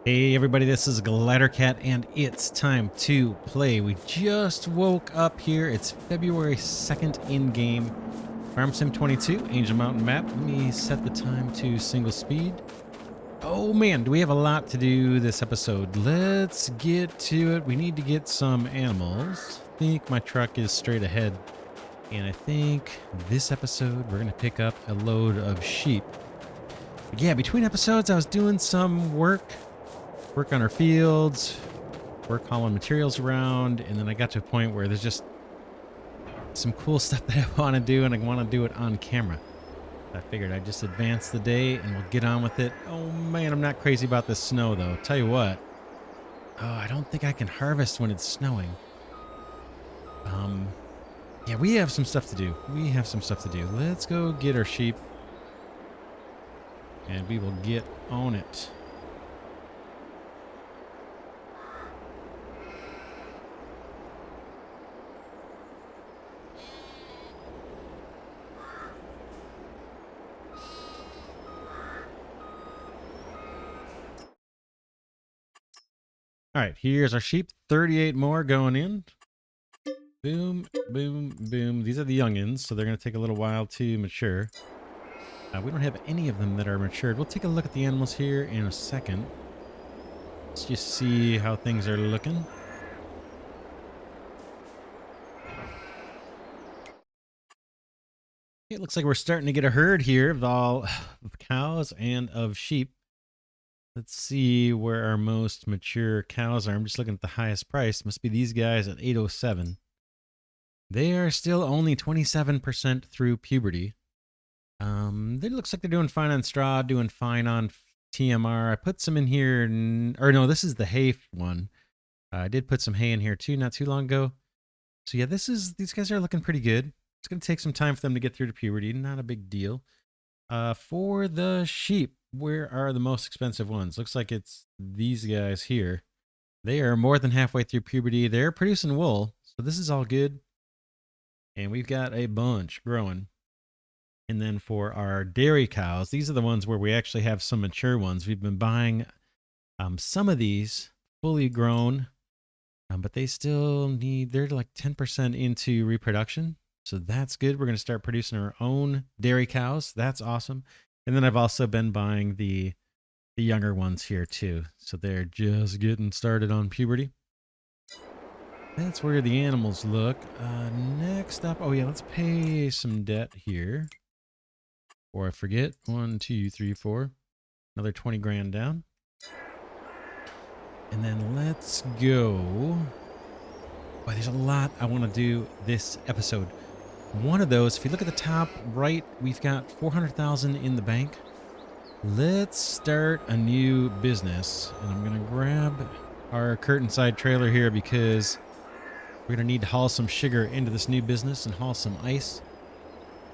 Hey everybody, this is Glidercat and it's time to play. We just woke up here. It's February 2nd in-game. Farm Sim 22, Angel Mountain map. Let me set the time to single speed. Oh man, do we have a lot to do this episode. Let's get to it. We need to get some animals. I think my truck is straight ahead. And I think this episode we're going to pick up a load of sheep. But yeah, between episodes I was doing some work on our fields, work hauling materials around, and then I got to a point where there's just some cool stuff that I want to do, and I want to do it on camera. I figured I'd just advance the day and we'll get on with it. Oh man, I'm not crazy about this snow though. Tell you what, I don't think I can harvest when it's snowing. Yeah, we have some stuff to do. Let's go get our sheep and we will get on it. All right, here's our sheep. 38 more going in. Boom, boom, boom. These are the youngins, so they're going to take a little while to mature. We don't have any of them that are matured. We'll take a look at the animals here in a second. Let's just see how things are looking. It looks like we're starting to get a herd here of all of cows and of sheep. Let's see where our most mature cows are. I'm just looking at the highest price. Must be these guys at 807. They are still only 27% through puberty. It looks like they're doing fine on straw, doing fine on TMR. I put some in here, or no, this is the hay one. I did put some hay in here too, not too long ago. So yeah, these guys are looking pretty good. It's going to take some time for them to get through to puberty. Not a big deal. For the sheep, where are the most expensive ones? Looks like it's these guys here. They are more than halfway through puberty. They're producing wool, so this is all good. And we've got a bunch growing. And then for our dairy cows, these are the ones where we actually have some mature ones. We've been buying some of these fully grown, but they still they're like 10% into reproduction. So that's good. We're going to start producing our own dairy cows. That's awesome. And then I've also been buying the younger ones here too. So they're just getting started on puberty. That's where the animals look. Next up, oh yeah, let's pay some debt here. Or I forget. 1, 2, 3, 4. Another 20 grand down. And then let's go. Boy, there's a lot I want to do this episode. One of those, if you look at the top right, we've got 400,000 in the bank. Let's start a new business. And I'm going to grab our curtain side trailer here because we're going to need to haul some sugar into this new business and haul some ice.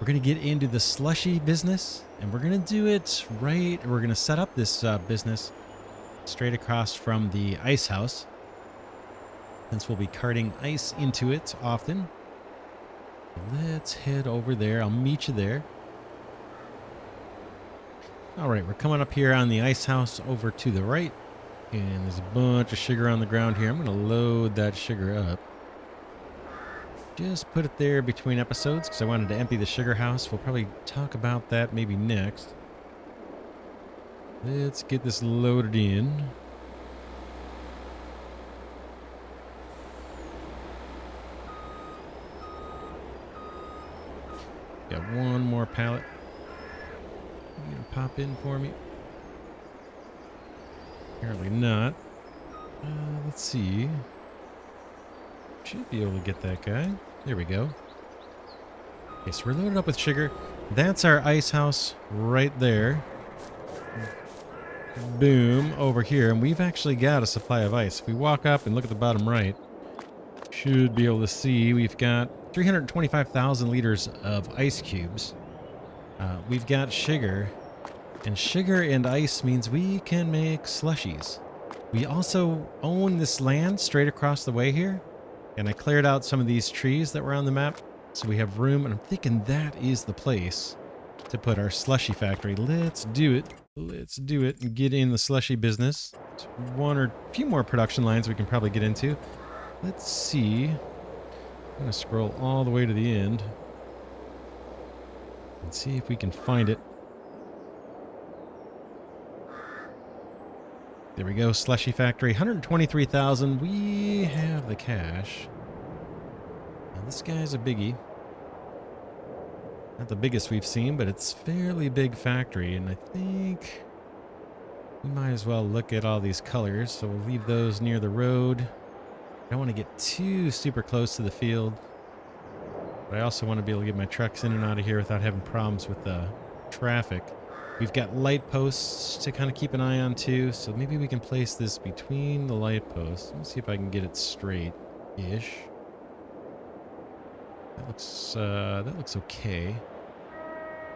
We're going to get into the slushy business, and we're going to do it right. We're going to set up this business straight across from the ice house, since we'll be carting ice into it often. Let's head over there. I'll meet you there. All right, we're coming up here on the ice house over to the right, and there's a bunch of sugar on the ground here. I'm going to load that sugar up. Just put it there between episodes because I wanted to empty the sugar house. We'll probably talk about that maybe next. Let's get this loaded in. Got one more pallet. You gonna pop in for me? Apparently not. Let's see. Should be able to get that guy. There we go. Okay, so we're loaded up with sugar. That's our ice house right there. Boom, over here. And we've actually got a supply of ice. If we walk up and look at the bottom right, should be able to see we've got 325,000 liters of ice cubes. We've got sugar. And sugar and ice means we can make slushies. We also own this land straight across the way here. And I cleared out some of these trees that were on the map, so we have room, and I'm thinking that is the place to put our slushy factory. Let's do it. Let's do it and get in the slushy business. one or a few more production lines we can probably get into. Let's see. I'm going to scroll all the way to the end and see if we can find it. There we go, Slushy Factory, 123,000. We have the cash. Now this guy's a biggie. Not the biggest we've seen, but it's fairly big factory, and I think we might as well look at all these colors. So we'll leave those near the road. I don't want to get too super close to the field, but I also want to be able to get my trucks in and out of here without having problems with the traffic. We've got light posts to kind of keep an eye on too, so maybe we can place this between the light posts. Let's see if I can get it straight-ish. That looks okay.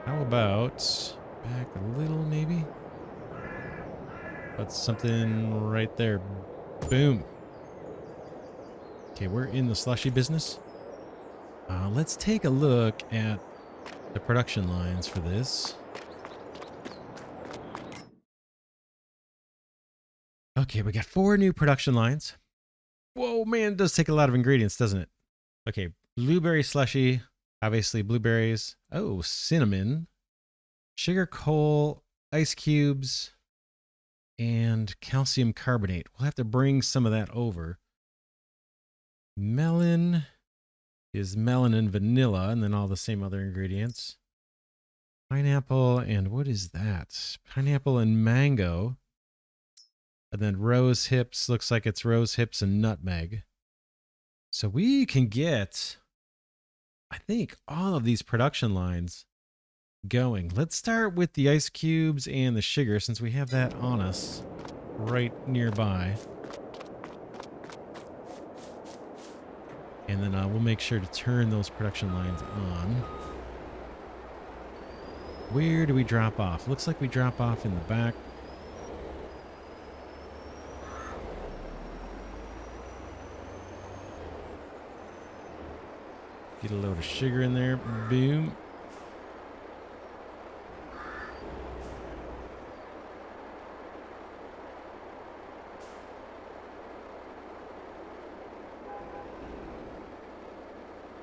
How about back a little, maybe? That's something right there. Boom. Okay, we're in the slushy business. Let's take a look at the production lines for this. Okay, we got 4 new production lines. Whoa, man, it does take a lot of ingredients, doesn't it? Okay, blueberry slushy, obviously blueberries. Oh, cinnamon, sugar coal, ice cubes, and calcium carbonate. We'll have to bring some of that over. Melon is melon and vanilla, and then all the same other ingredients. Pineapple and what is that? Pineapple and mango. And then rose hips, looks like it's rose hips and nutmeg. So we can get, I think, all of these production lines going. Let's start with the ice cubes and the sugar since we have that on us right nearby. And then we'll make sure to turn those production lines on. Where do we drop off? Looks like we drop off in the back. Get a load of sugar in there. Boom.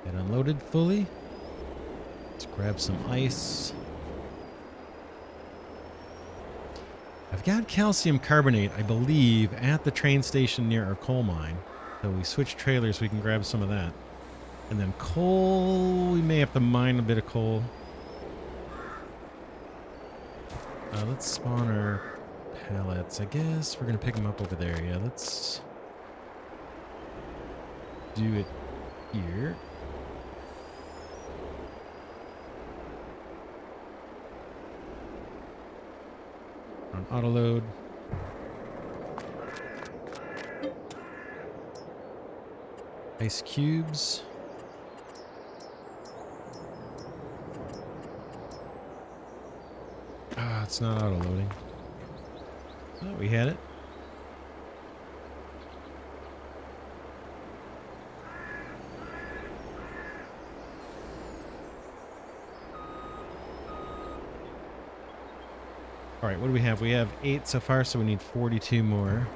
Get unloaded fully. Let's grab some ice. I've got calcium carbonate, I believe, at the train station near our coal mine. So we switch trailers, we can grab some of that. And then coal, we may have to mine a bit of coal. Let's spawn our pallets. I guess we're going to pick them up over there. Yeah, let's do it here. On auto load. Ice cubes. Ah, it's not auto loading. Oh, we had it. All right, what do we have? We have 8 so far, so we need 42 more.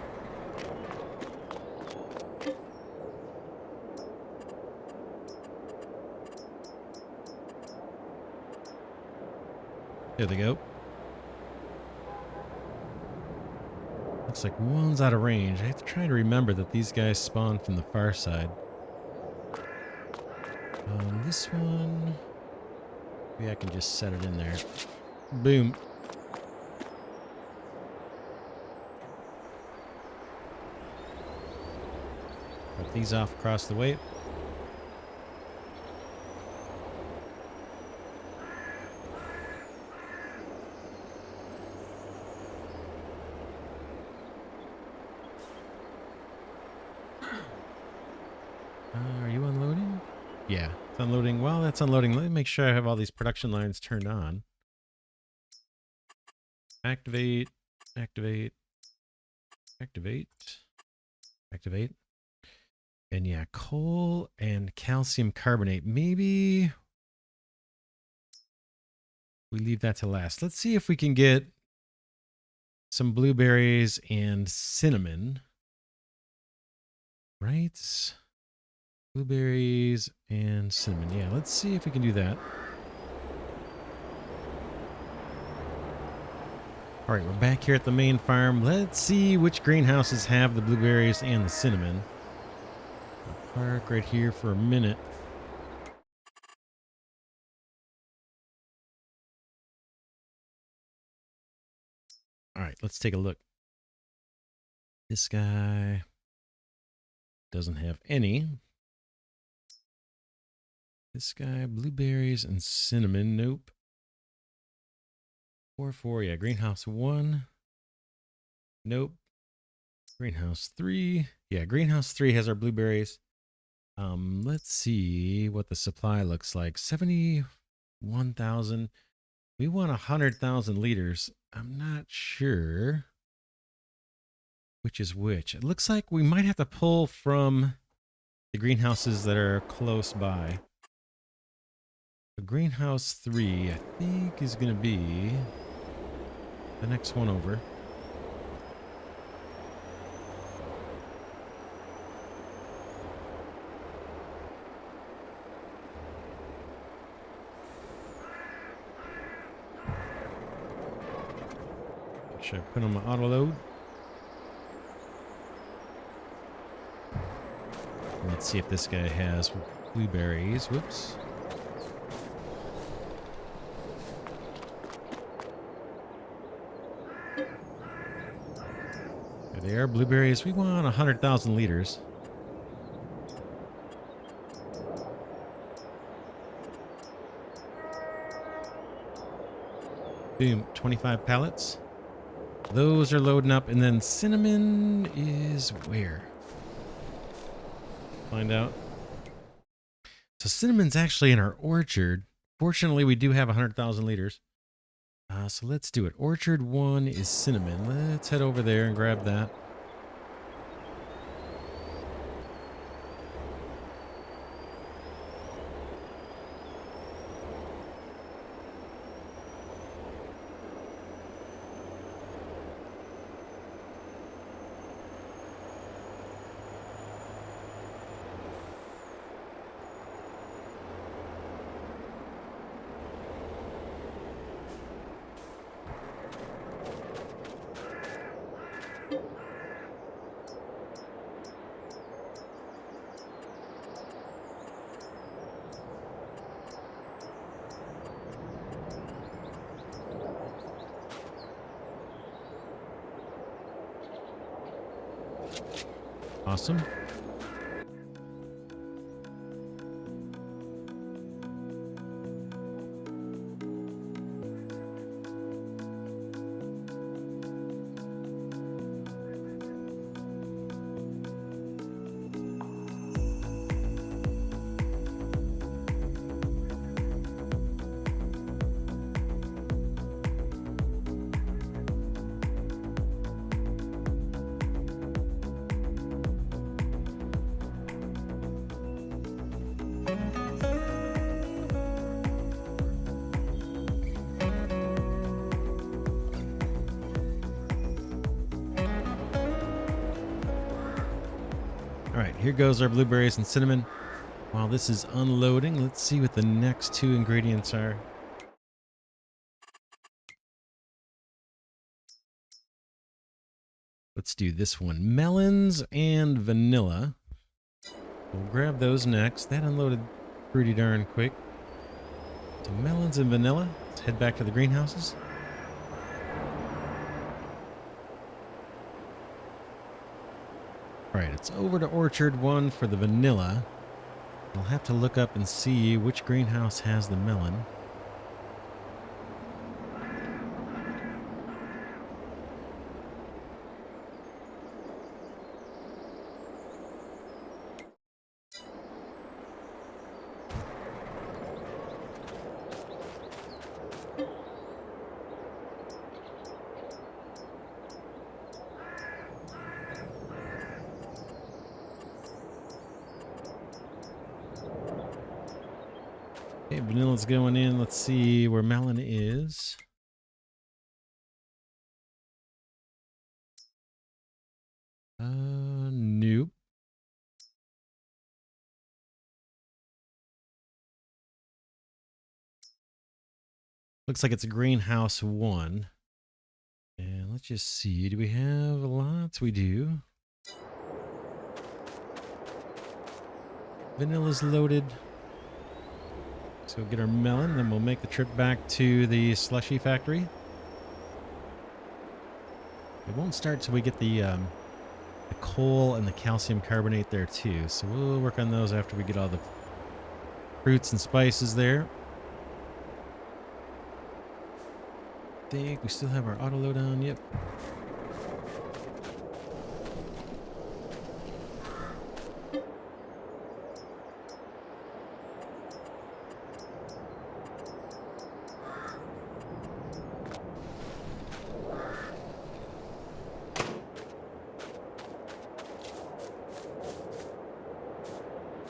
There they go. Looks like one's out of range. I have to try to remember that these guys spawn from the far side. This one... maybe I can just set it in there. Boom. Put these off across the way. Are you unloading? Yeah, it's unloading. Well, that's unloading. Let me make sure I have all these production lines turned on. Activate, activate, activate, activate. And yeah, coal and calcium carbonate. Maybe we leave that to last. Let's see if we can get some blueberries and cinnamon. Right? Blueberries and cinnamon. Yeah, let's see if we can do that. All right, we're back here at the main farm. Let's see which greenhouses have the blueberries and the cinnamon. I'll park right here for a minute. All right, let's take a look. This guy doesn't have any. This guy, blueberries and cinnamon. Nope. 4-4. Yeah, greenhouse 1. Nope. Greenhouse 3. Yeah, greenhouse 3 has our blueberries. Let's see what the supply looks like. 71,000. We want 100,000 liters. I'm not sure which is which. It looks like we might have to pull from the greenhouses that are close by. The greenhouse 3, I think, is going to be the next one over. Should I put on my auto load? Let's see if this guy has blueberries. Whoops. There they are, blueberries. We want 100,000 liters. Boom, 25 pallets. Those are loading up, and then cinnamon is where? Find out. So cinnamon's actually in our orchard. Fortunately, we do have 100,000 liters. So let's do it. Orchard 1 is cinnamon. Let's head over there and grab that. Awesome. All right, here goes our blueberries and cinnamon. While this is unloading, let's see what the next two ingredients are. Let's do this one. Melons and vanilla. We'll grab those next. That unloaded pretty darn quick. So melons and vanilla. Let's head back to the greenhouses. All right, it's over to Orchard 1 for the vanilla. I'll have to look up and see which greenhouse has the melon. Okay, vanilla's going in. Let's see where melon is. Looks like it's a greenhouse 1. And let's just see. Do we have lots? We do. Vanilla's loaded. So we'll get our melon, then we'll make the trip back to the slushy factory. It won't start till we get the coal and the calcium carbonate there too. So we'll work on those after we get all the fruits and spices there. I think we still have our auto load on. Yep.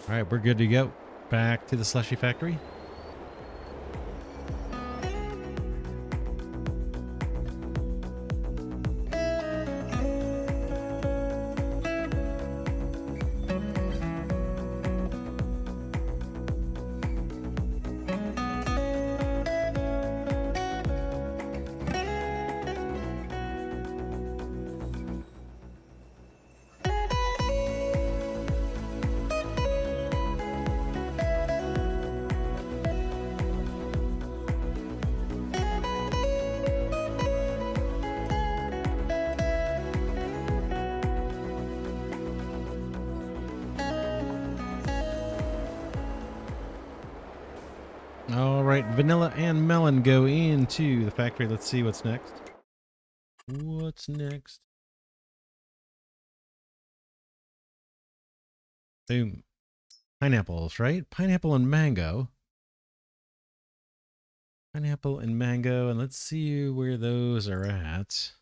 All right, we're good to go. Back to the slushy factory. All right, vanilla and melon go into the factory. Let's see what's next. What's next? Boom. Pineapples, right? Pineapple and mango. Pineapple and mango, and let's see where those are at.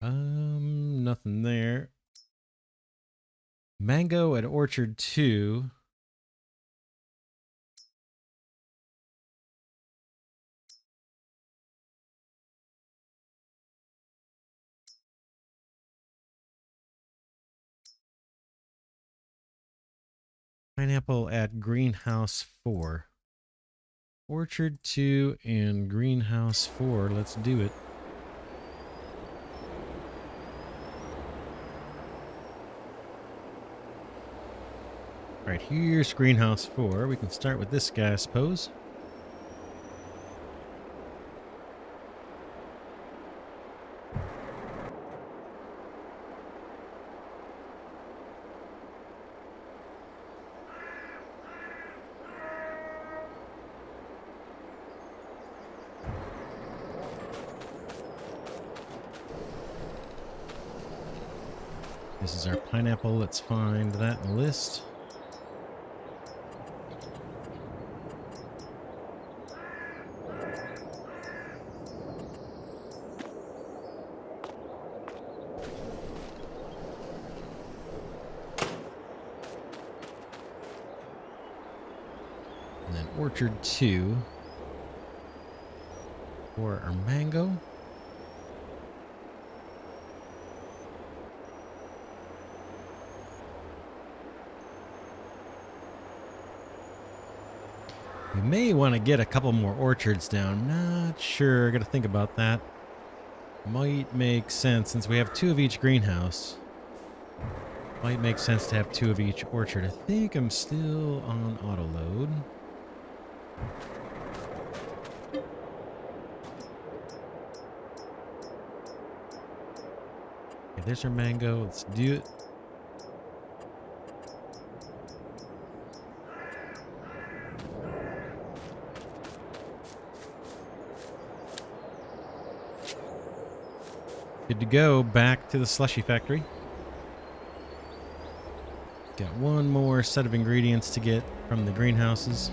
Nothing there. Mango at Orchard 2. Pineapple at Greenhouse 4. Orchard 2 and Greenhouse 4. Let's do it. All right, here's Greenhouse 4. We can start with this guy, I suppose. This is our pineapple. Let's find that in the list. And then Orchard 2 for our mango. We may want to get a couple more orchards down. Not sure. Got to think about that. Might make sense since we have 2 of each greenhouse. Might make sense to have 2 of each orchard. I think I'm still on auto load. Okay, there's our mango. Let's do it. Good to go. Back to the slushy factory. Got one more set of ingredients to get from the greenhouses.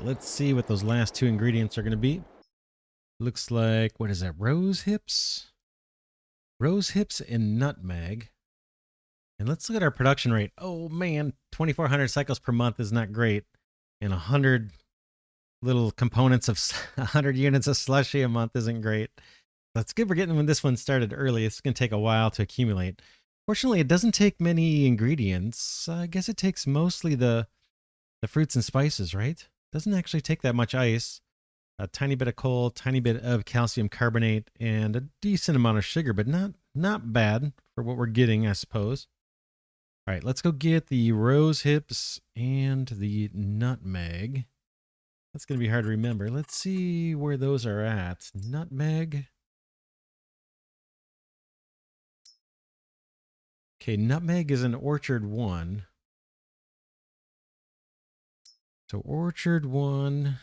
right, let's see what those last two ingredients are going to be. Looks like, what is that? Rose hips? Rose hips and nutmeg. And let's look at our production rate. Oh man, 2,400 cycles per month is not great. And 100 little components of 100 units of slushy a month isn't great. That's good. We're getting when this one started early. It's going to take a while to accumulate. Fortunately, it doesn't take many ingredients. I guess it takes mostly the fruits and spices, right? Doesn't actually take that much ice. A tiny bit of coal, tiny bit of calcium carbonate, and a decent amount of sugar, but not bad for what we're getting, I suppose. All right, let's go get the rose hips and the nutmeg. That's going to be hard to remember. Let's see where those are at. Nutmeg. Okay, nutmeg is in Orchard 1. So Orchard 1.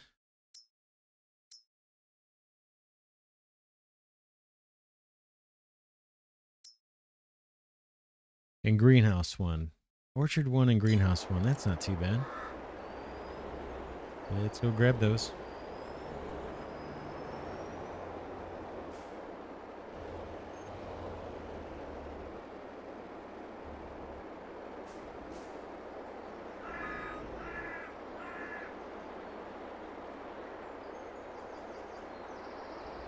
And Greenhouse 1. Orchard 1 and Greenhouse 1. That's not too bad. Let's go grab those.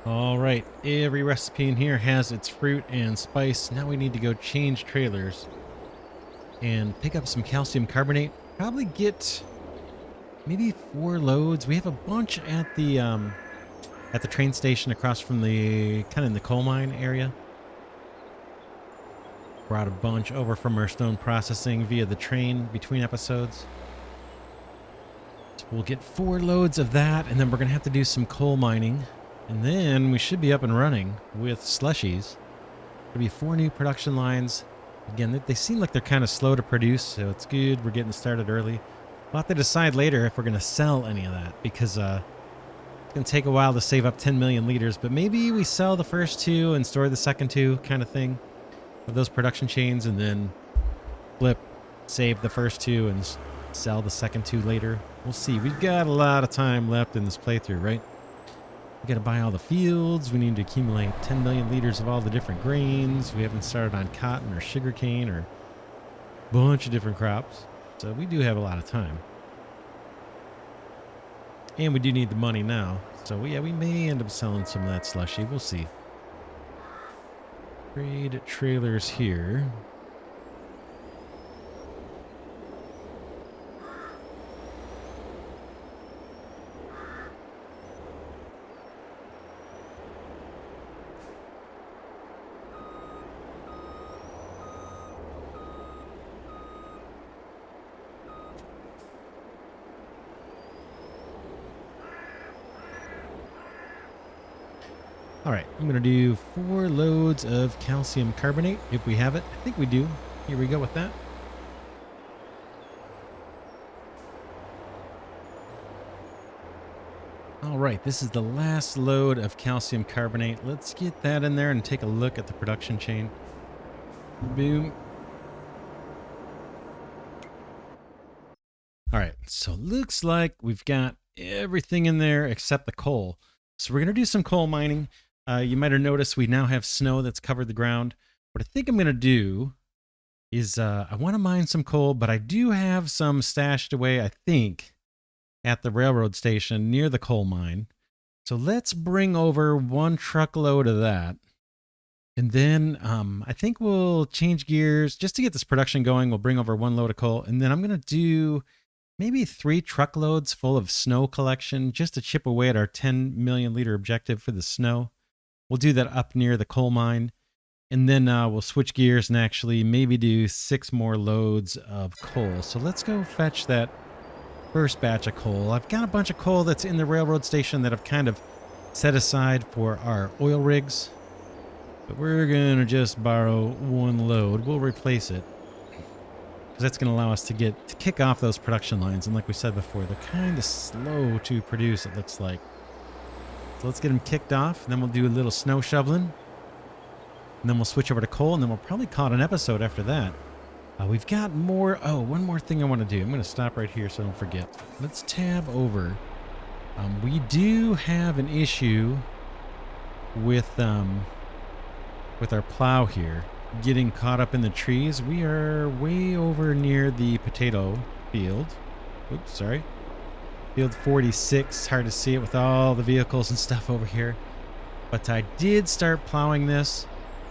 All right, every recipe in here has its fruit and spice. Now we need to go change trailers and pick up some calcium carbonate. Probably get maybe 4 loads. We have a bunch at the train station across from the kind of in the coal mine area. Brought a bunch over from our stone processing via the train between episodes. So we'll get 4 loads of that, and then we're gonna have to do some coal mining. And then we should be up and running with slushies. There'll be 4 new production lines. Again, they seem like they're kind of slow to produce, so it's good. We're getting started early. We'll have to decide later if we're going to sell any of that, because it's going to take a while to save up 10 million liters. But maybe we sell the first 2 and store the second 2 kind of thing of those production chains, and then flip, save the first 2 and sell the second 2 later. We'll see. We've got a lot of time left in this playthrough, right? We got to buy all the fields. We need to accumulate 10 million liters of all the different grains. We haven't started on cotton or sugarcane or a bunch of different crops. So we do have a lot of time. And we do need the money now. So yeah, we may end up selling some of that slushy. We'll see. Trade trailers here. All right, I'm going to do 4 loads of calcium carbonate if we have it. I think we do. Here we go with that. All right, this is the last load of calcium carbonate. Let's get that in there and take a look at the production chain. Boom. All right, so looks like we've got everything in there except the coal. So we're going to do some coal mining. You might have noticed we now have snow that's covered the ground. What I think I'm going to do is I want to mine some coal, but I do have some stashed away, I think, at the railroad station near the coal mine. So let's bring over 1 truckload of that. And then I think we'll change gears just to get this production going. We'll bring over 1 load of coal. And then I'm going to do maybe 3 truckloads full of snow collection just to chip away at our 10 million liter objective for the snow. We'll do that up near the coal mine. And then we'll switch gears and actually maybe do 6 more loads of coal. So let's go fetch that first batch of coal. I've got a bunch of coal that's in the railroad station that I've kind of set aside for our oil rigs. But we're going to just borrow 1 load. We'll replace it, because that's going to allow us to kick off those production lines. And like we said before, they're kind of slow to produce, it looks like. So let's get them kicked off. And then we'll do a little snow shoveling. And then we'll switch over to coal. And then we'll probably call it an episode after that. We've got more. Oh, one more thing I want to do. I'm going to stop right here so I don't forget. Let's tab over We do have an issue with our plow here getting caught up in the trees. We are way over near the potato field. Oops, sorry. Field 46. Hard to see it with all the vehicles and stuff over here. But I did start plowing this.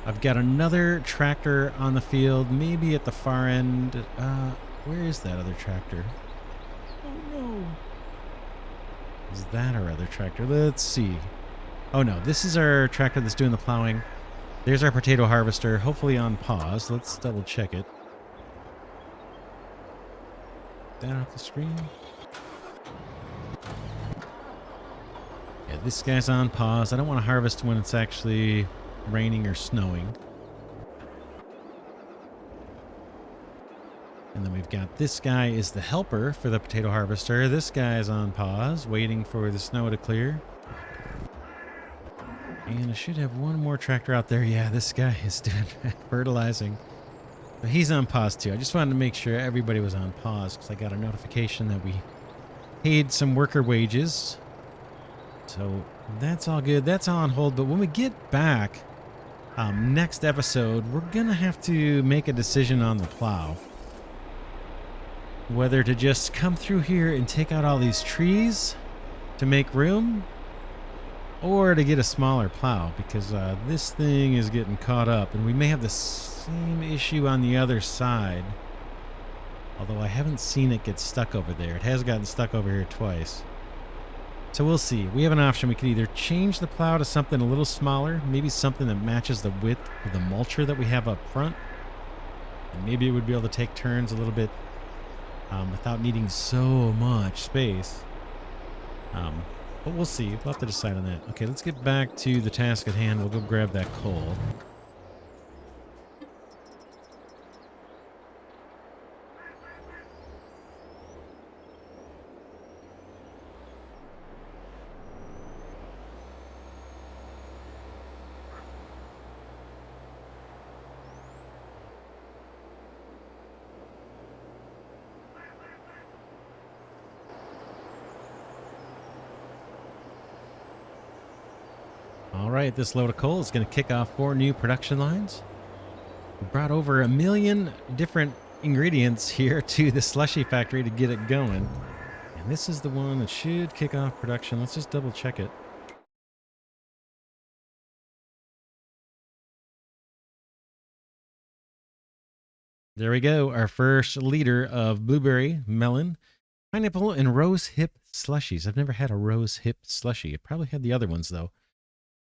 I've got another tractor on the field, maybe at the far end. Where is that other tractor? Oh no. Is that our other tractor? Let's see. Oh no, this is our tractor that's doing the plowing. There's our potato harvester, hopefully on pause. Let's double check it. That off the screen. Yeah, this guy's on pause. I don't want to harvest when it's actually raining or snowing. And then we've got this guy is the helper for the potato harvester. This guy's on pause, waiting for the snow to clear. And I should have one more tractor out there. Yeah, this guy is doing fertilizing. But he's on pause too. I just wanted to make sure everybody was on pause because I got a notification that we paid some worker wages. So that's all good. That's all on hold. But when we get back, next episode, we're going to have to make a decision on the plow. Whether to just come through here and take out all these trees to make room, or to get a smaller plow, because this thing is getting caught up, and we may have the same issue on the other side. Although I haven't seen it get stuck over there. It has gotten stuck over here twice. So we'll see. We have an option. We could either change the plow to something a little smaller, maybe something that matches the width of the mulcher that we have up front. And maybe it would be able to take turns a little bit without needing so much space. But we'll see. We'll have to decide on that. Okay, let's get back to the task at hand. We'll go grab that coal. All right, this load of coal is going to kick off 4 new production lines. We brought over 1 million different ingredients here to the slushy factory to get it going. And this is the one that should kick off production. Let's just double check it. There we go. Our first liter of blueberry, melon, pineapple, and rose hip slushies. I've never had a rose hip slushie. I probably had the other ones though.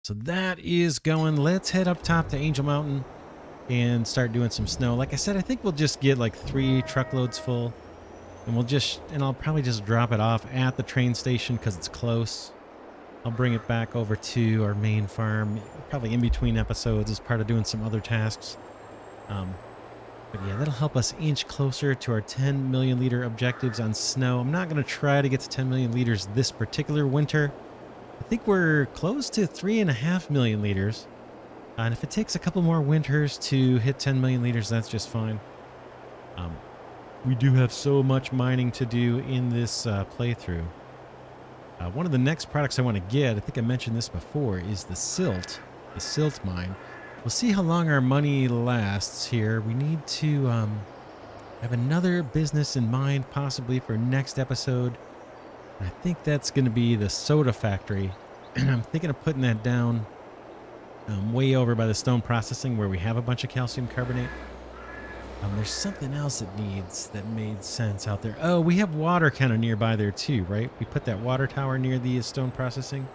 So that is going. Let's head up top to Angel Mountain and start doing some snow. Like I said, I think we'll just get like 3 truckloads full, and I'll probably just drop it off at the train station because it's close. I'll bring it back over to our main farm, probably in between episodes as part of doing some other tasks. But yeah, that'll help us inch closer to our 10 million liter objectives on snow. I'm not going to try to get to 10 million liters this particular winter. I think we're close to 3.5 million liters. And if it takes a couple more winters to hit 10 million liters, that's just fine. We do have so much mining to do in this playthrough. One of the next products I want to get, I think I mentioned this before, is the silt mine. We'll see how long our money lasts here. We need to have another business in mind, possibly for next episode. I think that's going to be the soda factory. And I'm thinking of putting that down way over by the stone processing where we have a bunch of calcium carbonate. There's something else that made sense out there. Oh, we have water kind of nearby there too, right? We put that water tower near the stone processing.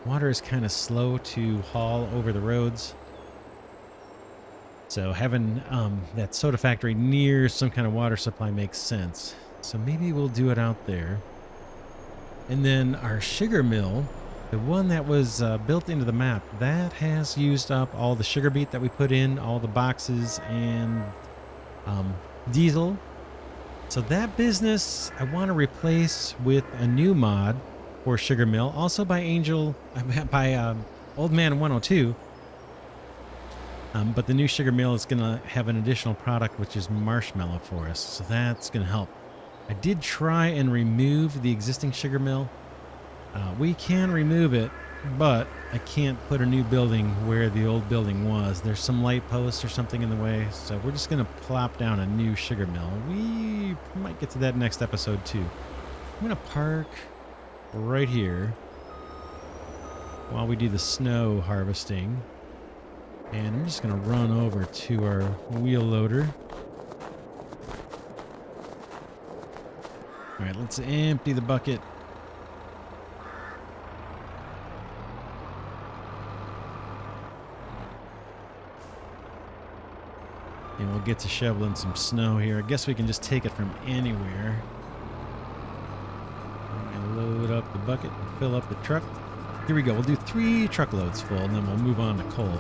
Water is kind of slow to haul over the roads. So having that soda factory near some kind of water supply makes sense. So maybe we'll do it out there. And then our sugar mill, the one that was built into the map, that has used up all the sugar beet that we put in, all the boxes and diesel. So that business I want to replace with a new mod for sugar mill, also by Old Man 102. But the new sugar mill is going to have an additional product, which is marshmallow for us. So that's going to help. I did try and remove the existing sugar mill, We can remove it, but I can't put a new building where the old building was. There's some light posts or something in the way, so we're just going to plop down a new sugar mill. We might get to that next episode too. I'm going to park right here while we do the snow harvesting. And I'm just going to run over to our wheel loader. All right, let's empty the bucket. And we'll get to shoveling some snow here. I guess we can just take it from anywhere. And load up the bucket and fill up the truck. Here we go. We'll do 3 truckloads full, and then we'll move on to coal.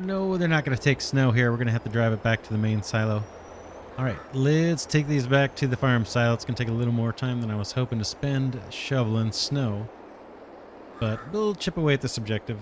No, they're not going to take snow here. We're going to have to drive it back to the main silo. All right, let's take these back to the farm silo. It's going to take a little more time than I was hoping to spend shoveling snow. But we'll chip away at this objective.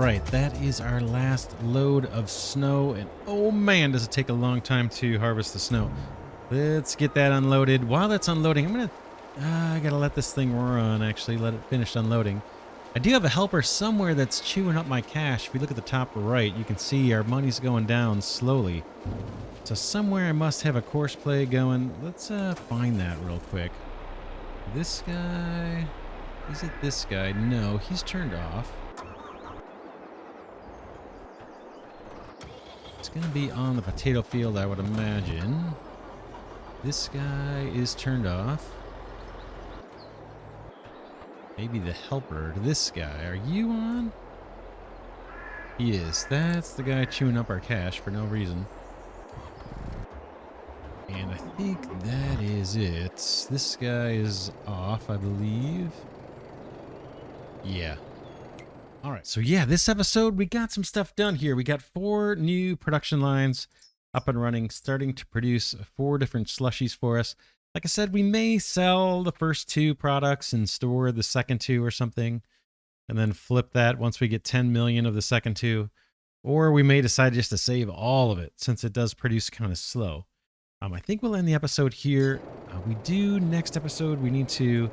right, that is our last load of snow, and oh man, does it take a long time to harvest the snow. Let's get that unloaded. While that's unloading, I gotta let this thing run, actually, let it finish unloading. I do have a helper somewhere that's chewing up my cash. If you look at the top right, you can see our money's going down slowly. So somewhere I must have a course play going. Let's find that real quick. This guy, is it this guy? No, he's turned off. It's gonna be on the potato field, I would imagine. This guy is turned off. Maybe the helper, this guy. Are you on? He is. That's the guy chewing up our cash for no reason. And I think that is it. This guy is off, I believe. Yeah. All right. So yeah, this episode, we got some stuff done here. We got 4 new production lines up and running, starting to produce 4 different slushies for us. Like I said, we may sell the first 2 products and store the second 2 or something, and then flip that once we get 10 million of the second 2. Or we may decide just to save all of it since it does produce kind of slow. I think we'll end the episode here. Next episode, we need to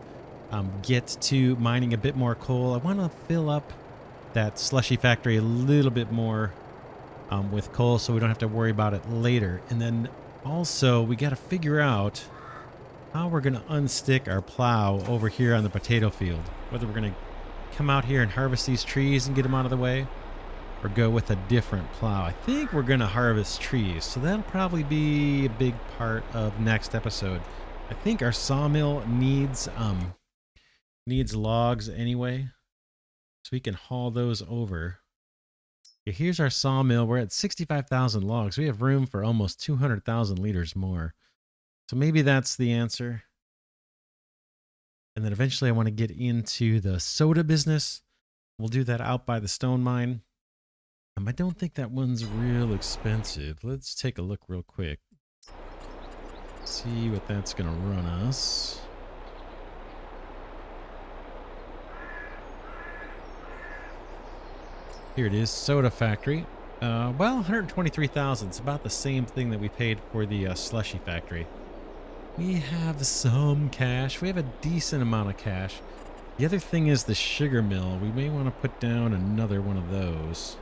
get to mining a bit more coal. I want to fill up that slushy factory a little bit more with coal so we don't have to worry about it later. And then also, we got to figure out how we're going to unstick our plow over here on the potato field. Whether we're going to come out here and harvest these trees and get them out of the way, or go with a different plow. I think we're going to harvest trees, so that'll probably be a big part of next episode. I think our sawmill needs logs anyway, so we can haul those over. Yeah, here's our sawmill. We're at 65,000 logs. We have room for almost 200,000 liters more. So maybe that's the answer. And then eventually I want to get into the soda business. We'll do that out by the stone mine. I don't think that one's real expensive. Let's take a look real quick. See what that's going to run us. Here it is, soda factory. Well, 123,000. It's about the same thing that we paid for the slushy factory. We have some cash. We have a decent amount of cash. The other thing is the sugar mill. We may want to put down another one of those.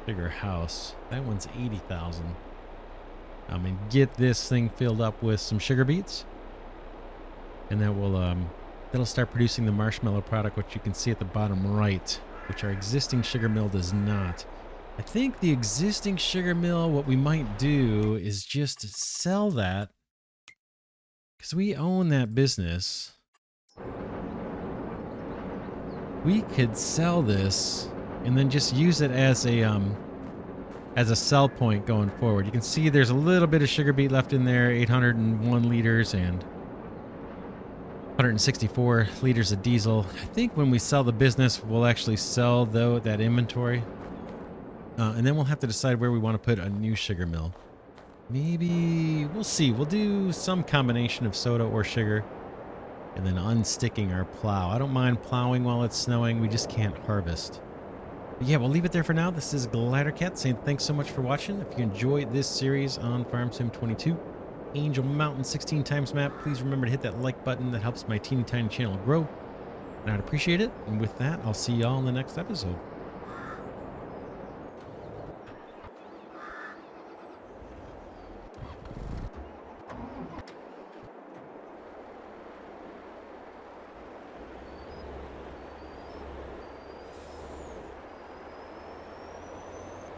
Bigger house. That one's 80,000. And get this thing filled up with some sugar beets. And that will that'll start producing the marshmallow product, which you can see at the bottom right, which our existing sugar mill does not. I think the existing sugar mill, what we might do is just sell that, because we own that business. We could sell this and then just use it as a sell point going forward. You can see there's a little bit of sugar beet left in there, 801 liters and 164 liters of diesel. I think when we sell the business, we'll actually sell that inventory. And then we'll have to decide where we want to put a new sugar mill. Maybe, we'll see. We'll do some combination of soda or sugar. And then unsticking our plow. I don't mind plowing while it's snowing. We just can't harvest. But yeah, we'll leave it there for now. This is Glidercat saying thanks so much for watching. If you enjoyed this series on Farm Sim 22, Angel Mountain 16 times map, please remember to hit that like button. That helps my teeny tiny channel grow. And I'd appreciate it. And with that, I'll see y'all in the next episode.